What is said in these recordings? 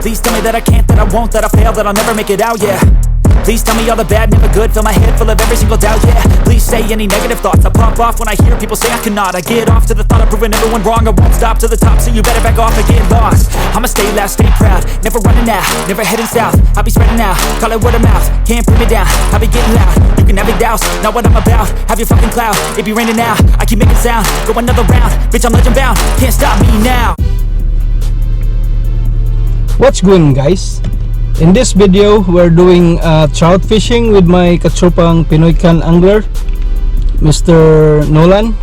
Please tell me that I can't, that I won't, that I fail, that I'll never make it out, yeah. Please tell me all the bad, never good, fill my head full of every single doubt, yeah. Please say any negative thoughts, I pop off when I hear people say I cannot. I get off to the thought of proving everyone wrong, I won't stop to the top, so you better back off and get lost. I'ma stay loud, stay proud, never running out, never heading south. I'll be spreading out, call it word of mouth, can't put me down, I'll be getting loud. You can have your doubts, not what I'm about, have your fucking clout, it be raining now, I keep making sound, go another round, bitch I'm legend bound, can't stop me now. What's going on, guys? In this video, we're doing trout fishing with my kachopang Pinoycan.angler, Mr. Nolan.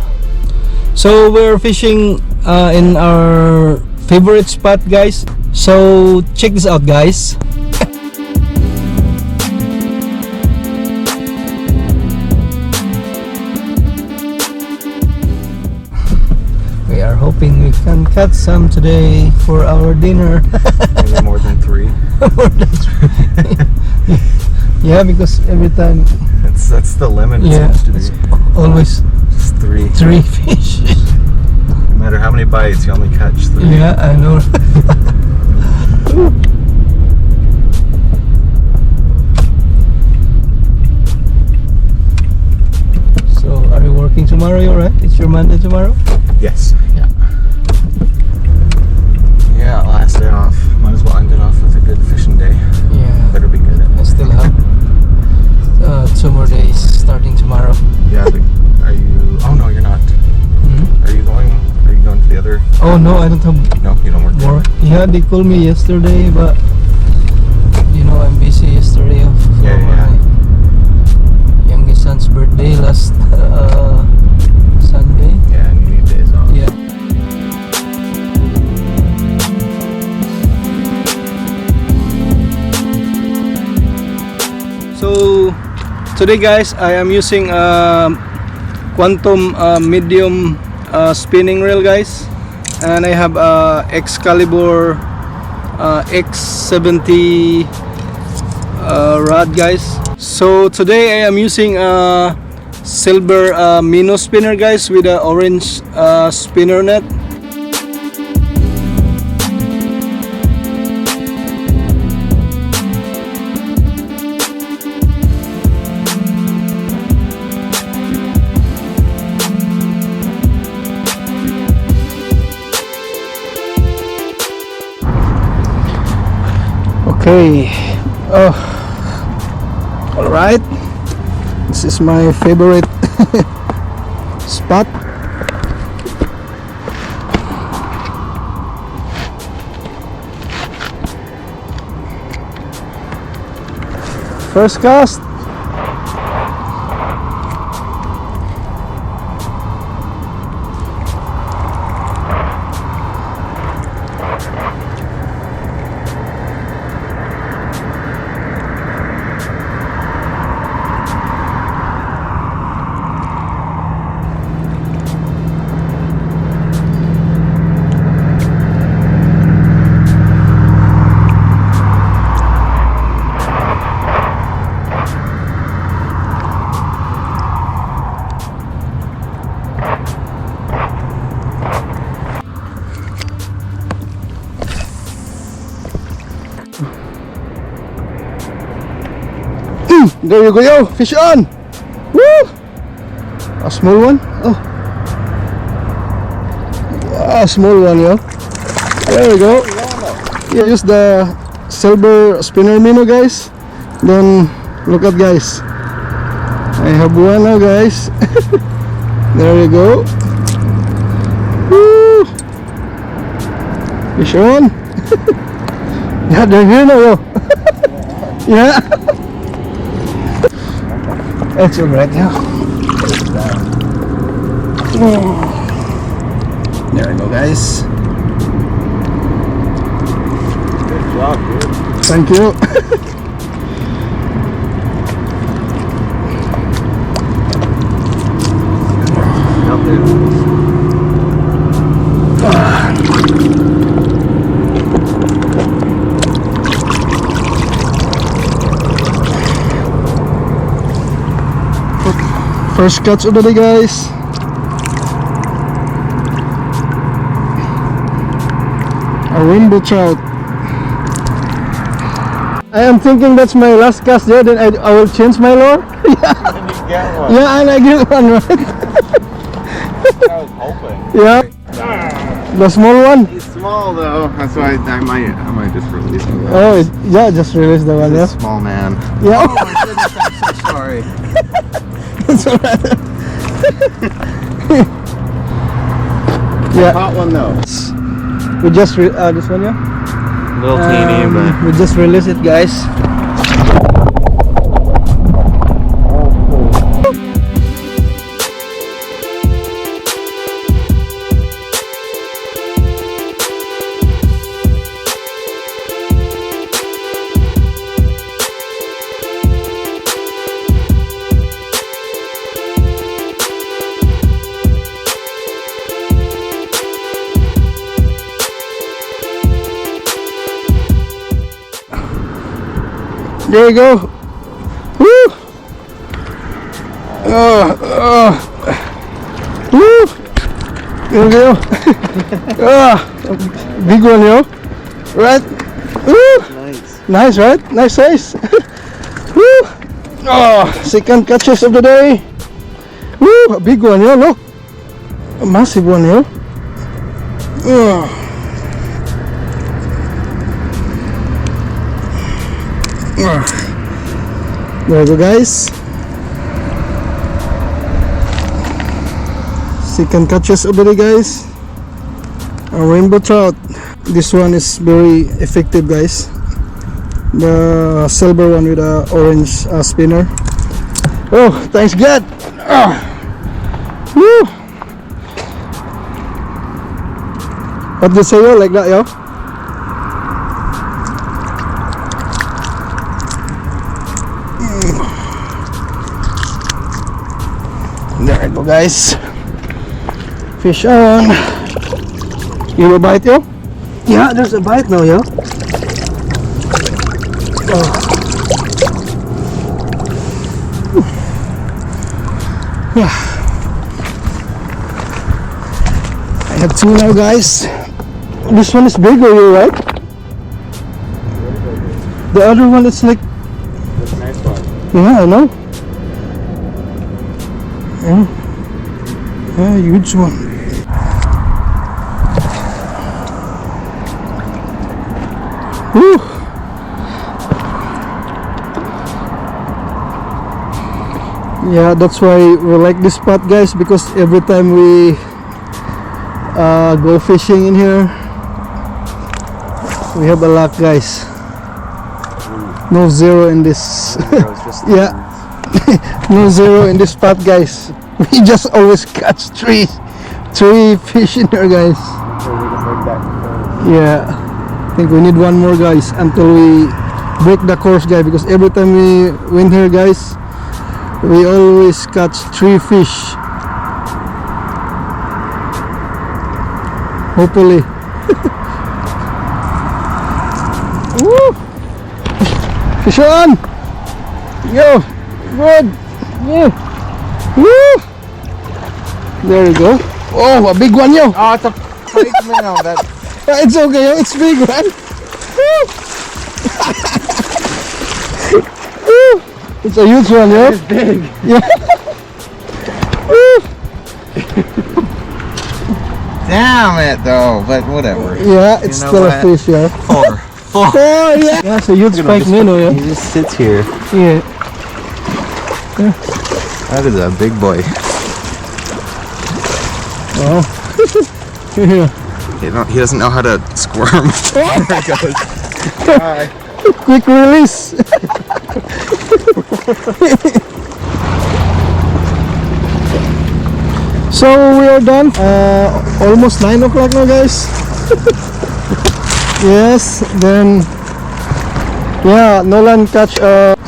So we're fishing in our favorite spot, guys. So check this out, guys. We are hoping we can catch some today for our dinner. Maybe more than 3. More than 3. Yeah, because every time that's the limit. It seems to be always just 3 fish. No matter how many bites, you only catch 3. Yeah, I know. So are you working tomorrow? You alright? It's your Monday tomorrow? Yes. Yeah, last day off. Might as well end it off with a good fishing day. Yeah. Better be good at it. I still have 2 more days starting tomorrow. Yeah, but are you... Oh no, you're not. Mm-hmm. Are you going to the other... Oh no, I don't have No, you don't work there. more. Yeah, they called me yesterday, but you know I'm busy yesterday of Yeah. my youngest son's birthday last Sunday. Yeah, and you need days off. Yeah. So today, guys, I am using Quantum medium spinning reel, guys, and I have Excalibur X70 rod, guys. So today I am using a silver minnow spinner, guys, with a orange spinner net. Okay, all right, this is my favorite spot. First cast. There you go, yo, fish on. Woo! A small one. Oh, a small one, yo. There we go. Yeah, use the silver spinner minnow, guys. Then look at, guys, I have one now, guys. There you go. Woo! Fish on. Yeah, they're here now, yo. Yeah. It's alright now. There we go, guys. Good job, dude. Thank you. First catch of the day, guys. A rainbow trout. I am thinking that's my last cast there, then I will change my lure. And you get one. Yeah, and I get one, right? I was hoping. Yeah. The small one. He's small though. That's why I might just release him. Oh, yeah, just release the one, yeah. Small man. Yeah. Oh my goodness, I'm so sorry. It's alright. Yeah. Hot one though. We just this one, yeah. Little teeny, but We just released it, guys. There you go. Woo! Woo! There you go. Big one, yo. Right? Woo! nice. Nice, right? Nice size. Woo! Oh, second catches of the day. Woo! A big one, yo. Look. A massive one, yo. There you go, guys. Second catches of the day, guys. A rainbow trout. This one is very effective, guys. The silver one with a orange spinner. Oh, thanks God. Woo. What do you say, yo? Like that, yo? There you go, guys. Fish on. You have a bite, yo? Yeah, there's a bite now, yo. I have two now, guys. This one is bigger, you right? The other one is like, That's a nice one. yeah, I know. Yeah, huge one. Woo! Yeah, that's why we like this spot, guys, because every time we go fishing in here, we have a lot, guys. No zero in this. Yeah. No zero in this spot, guys. We just always catch three fish in here, guys. Yeah, I think we need one more, guys, until we break the course, guys, because every time we win here, guys, we always catch 3 fish. Hopefully. Woo! Fish on! Yo! Good! Yeah! Woo! There you go. Oh, a big one, yo! Oh, it's a pike minnow. That It's okay, yo. It's big, man. Woo! Woo! It's a huge one, yo. is big. Yeah. Woo! Damn it, though. But whatever. Yeah, it's You know still what? a fish, yeah. 4. Oh, yeah. Yeah, it's a huge spike minnow, He yeah. just sits here. Yeah. That is a big boy. Oh. Yeah. He doesn't know how to squirm. There he goes. Bye. Quick release. So we are done. Almost 9 o'clock now, guys. Yes. Then, yeah, Nolan catch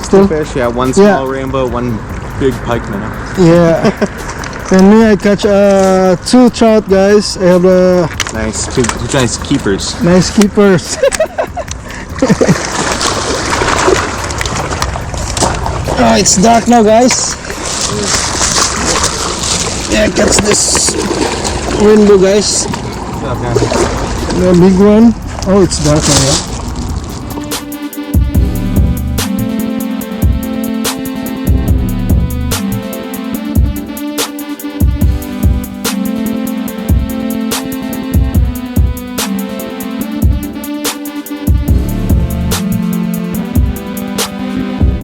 still. Fish, yeah. One Yeah. small rainbow, one big pike minnow. Yeah. And me, I catch 2 trout, guys. I have Nice. Two nice keepers. nice keepers. Oh, it's dark now, guys. Yeah, catch this rainbow, guys. The big one. Oh, it's dark now, yeah.